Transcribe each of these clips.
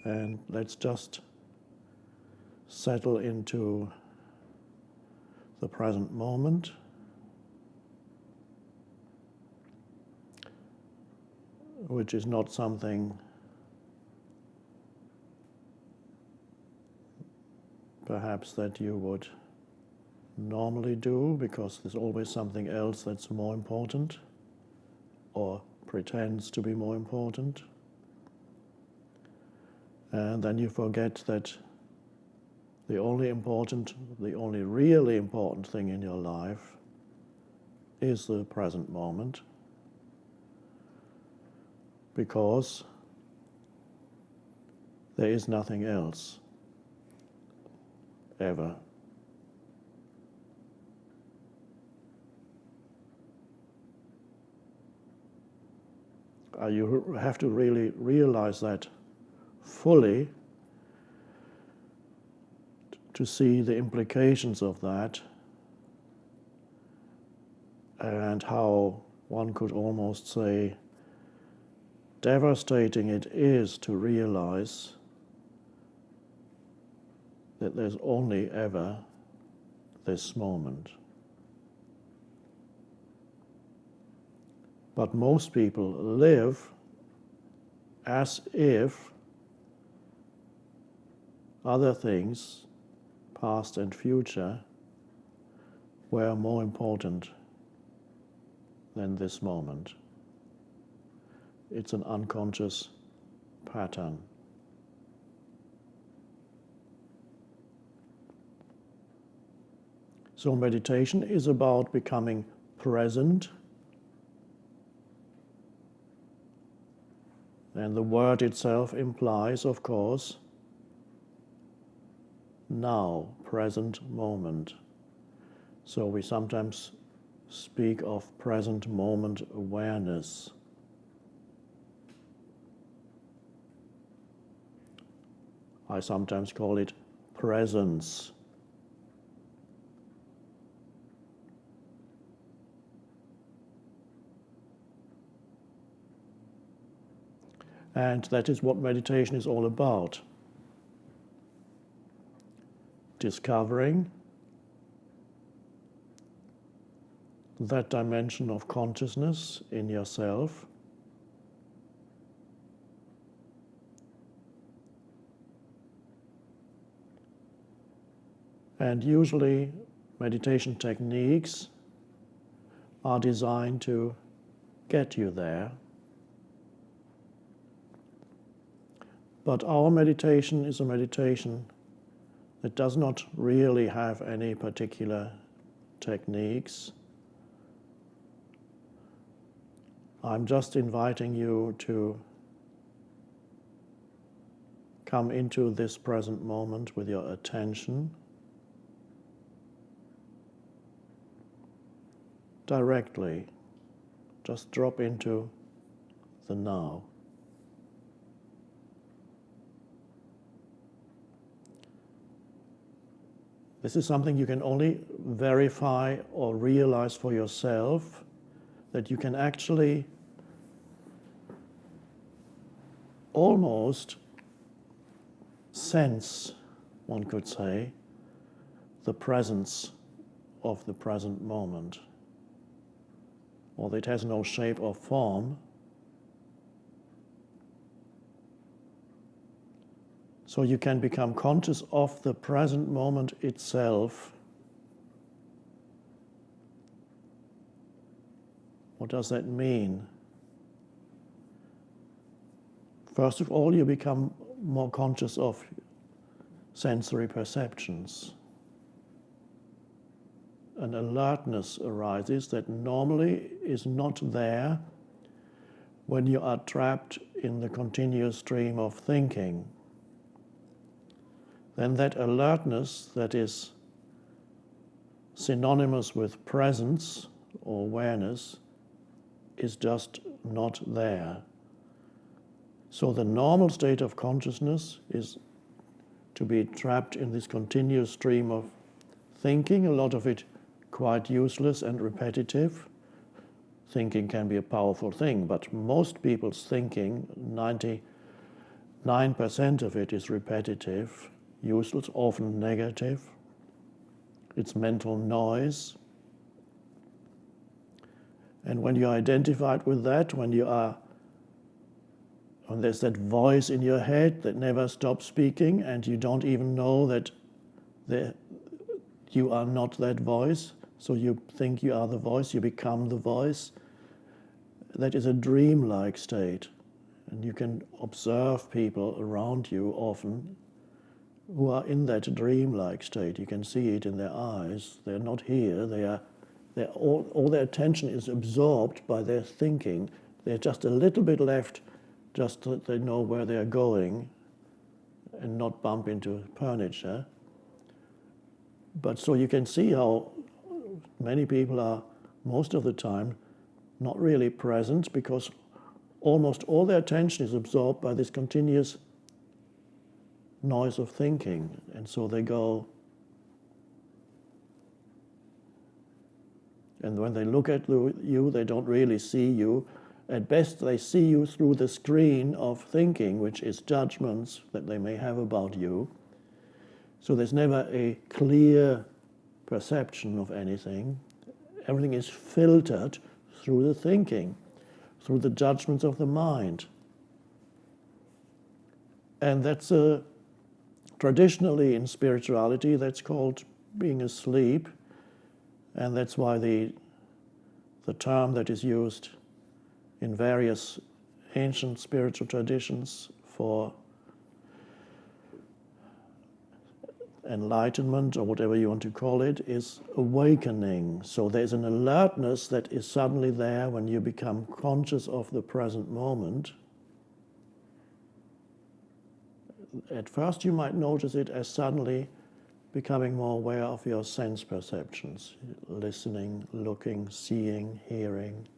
And let's just settle into the present moment. Which is not something perhaps that you would normally do, because there's always something else that's more important or pretends to be more important. And then you forget that the only really important thing in your life is the present moment, because there is nothing else ever. You have to really realize that fully to see the implications of that, and how one could almost say devastating it is to realize that there's only ever this moment. But most people live as if other things, past and future, were more important than this moment. It's an unconscious pattern. So meditation is about becoming present. And the word itself implies, of course, now, present moment. So we sometimes speak of present moment awareness. I sometimes call it presence. And that is what meditation is all about. Discovering that dimension of consciousness in yourself, and usually meditation techniques are designed to get you there. But our meditation is a meditation that does not really have any particular techniques. I'm just inviting you to come into this present moment with your attention directly. Just drop into the now. This is something you can only verify or realize for yourself, that you can actually almost sense, one could say, the presence of the present moment. Although it has no shape or form, so you can become conscious of the present moment itself. What does that mean? First of all, you become more conscious of sensory perceptions. An alertness arises that normally is not there when you are trapped in the continuous stream of thinking. Then that alertness that is synonymous with presence or awareness is just not there. So the normal state of consciousness is to be trapped in this continuous stream of thinking, a lot of it quite useless and repetitive. Thinking can be a powerful thing, but most people's thinking, 99% 9% of it is repetitive, useless, often negative. It's mental noise. And when you're identified with that, when there's that voice in your head that never stops speaking, and you don't even know that you are not that voice, so you think you are the voice, you become the voice, that is a dreamlike state. And you can observe people around you often who are in that dreamlike state. You can see it in their eyes. They're not here. All their attention is absorbed by their thinking. There's just a little bit left, just that they know where they're going and not bump into furniture. But so you can see how many people are, most of the time, not really present, because almost all their attention is absorbed by this continuous noise of thinking. And so they go, and when they look at you, they don't really see you. At best, they see you through the screen of thinking, which is judgments that they may have about you. So there's never a clear perception of anything. Everything is filtered through the thinking, through the judgments of the mind. And that's traditionally in spirituality, that's called being asleep. And that's why the term that is used in various ancient spiritual traditions for enlightenment, or whatever you want to call it, is awakening. So there's an alertness that is suddenly there when you become conscious of the present moment. At first you might notice it as suddenly becoming more aware of your sense perceptions, listening, looking, seeing, hearing.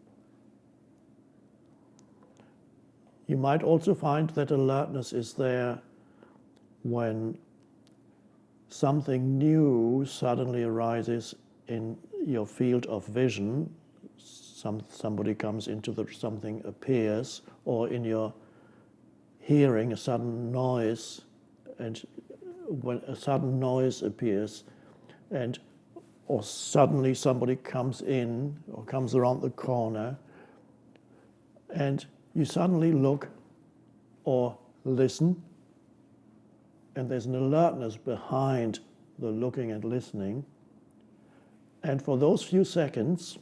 You might also find that alertness is there when something new suddenly arises in your field of vision. Somebody comes into something appears, or in your hearing, a sudden noise, and when a sudden noise appears, or suddenly somebody comes in or comes around the corner, and you suddenly look or listen, and there's an alertness behind the looking and listening. And for those few seconds,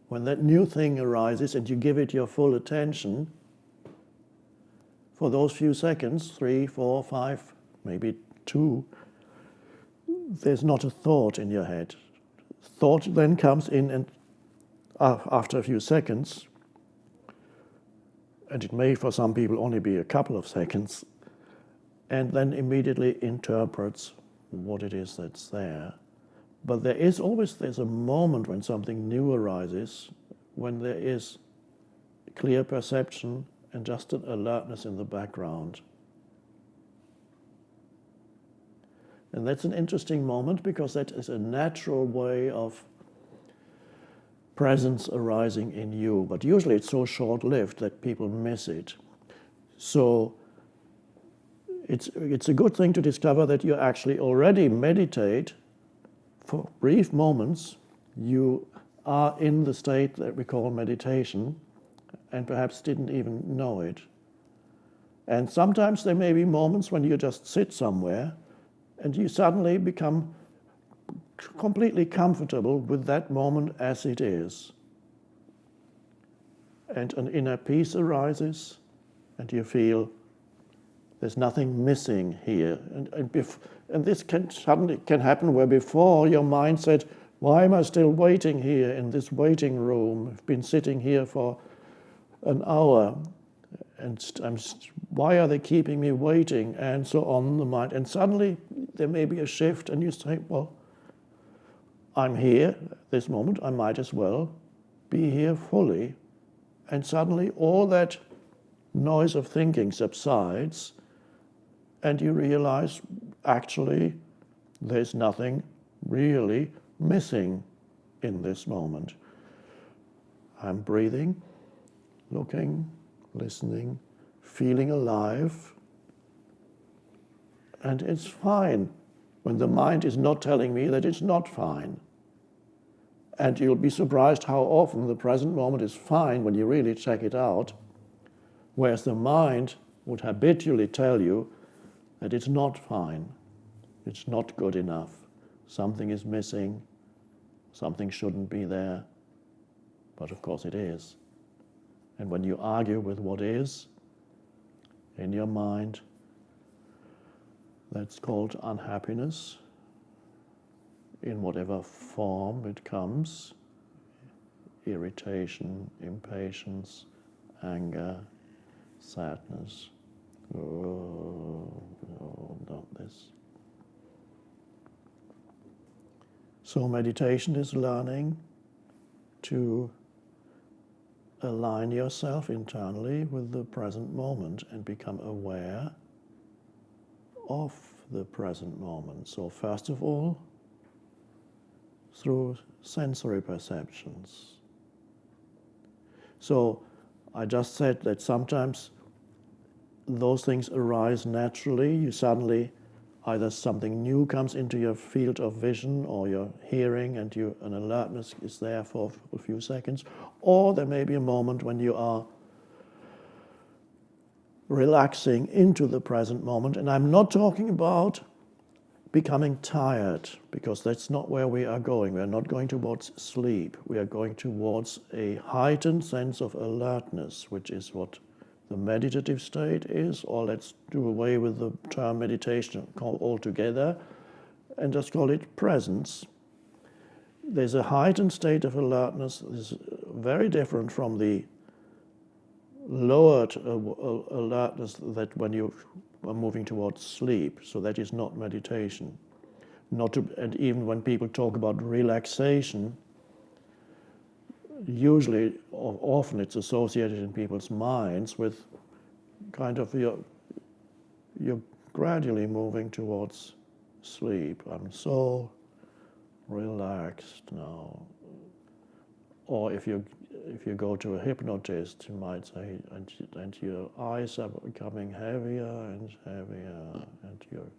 when that new thing arises and you give it your full attention, for those few seconds, 3, 4, 5, maybe 2, there's not a thought in your head. Thought then comes in, and after a few seconds, and it may for some people only be a couple of seconds, and then immediately interprets what it is that's there. But there's a moment when something new arises, when there is clear perception and just an alertness in the background. And that's an interesting moment, because that is a natural way of presence arising in you. But usually it's so short-lived that people miss it. So it's a good thing to discover that you actually already meditate for brief moments. You are in the state that we call meditation, and perhaps didn't even know it. And sometimes there may be moments when you just sit somewhere and you suddenly become completely comfortable with that moment as it is. And an inner peace arises, and you feel there's nothing missing here. And this can happen where before your mind said, why am I still waiting here in this waiting room? I've been sitting here for an hour, and why are they keeping me waiting? And so on the mind. And suddenly there may be a shift, and you say, well, I'm here at this moment, I might as well be here fully. And suddenly all that noise of thinking subsides, and you realize, actually, there's nothing really missing in this moment. I'm breathing, looking, listening, feeling alive, and it's fine when the mind is not telling me that it's not fine. And you'll be surprised how often the present moment is fine when you really check it out, whereas the mind would habitually tell you that it's not fine, it's not good enough, something is missing, something shouldn't be there, but of course it is. And when you argue with what is in your mind, that's called unhappiness, in whatever form it comes: irritation, impatience, anger, sadness. Oh, not this. So meditation is learning to align yourself internally with the present moment and become aware of the present moment. So first of all, through sensory perceptions. So I just said that sometimes those things arise naturally. You suddenly, either something new comes into your field of vision or your hearing, and an alertness is there for a few seconds, or there may be a moment when you are relaxing into the present moment. And I'm not talking about becoming tired, because that's not where we are going. We are not going towards sleep. We are going towards a heightened sense of alertness, which is what the meditative state is, or let's do away with the term meditation altogether and just call it presence. There's a heightened state of alertness that is very different from the lowered alertness that when you are moving towards sleep. So that is not meditation. And even when people talk about relaxation, usually or often it's associated in people's minds with kind of you're gradually moving towards sleep. I'm so relaxed now. Or if you go to a hypnotist, you might say, and your eyes are becoming heavier and heavier, and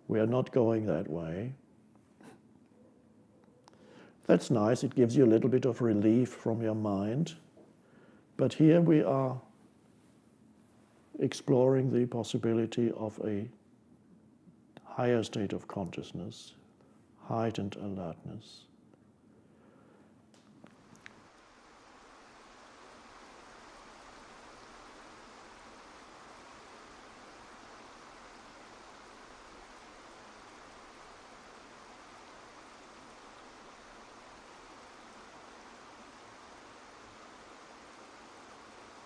we are not going that way. That's nice, it gives you a little bit of relief from your mind. But here we are exploring the possibility of a higher state of consciousness, heightened alertness.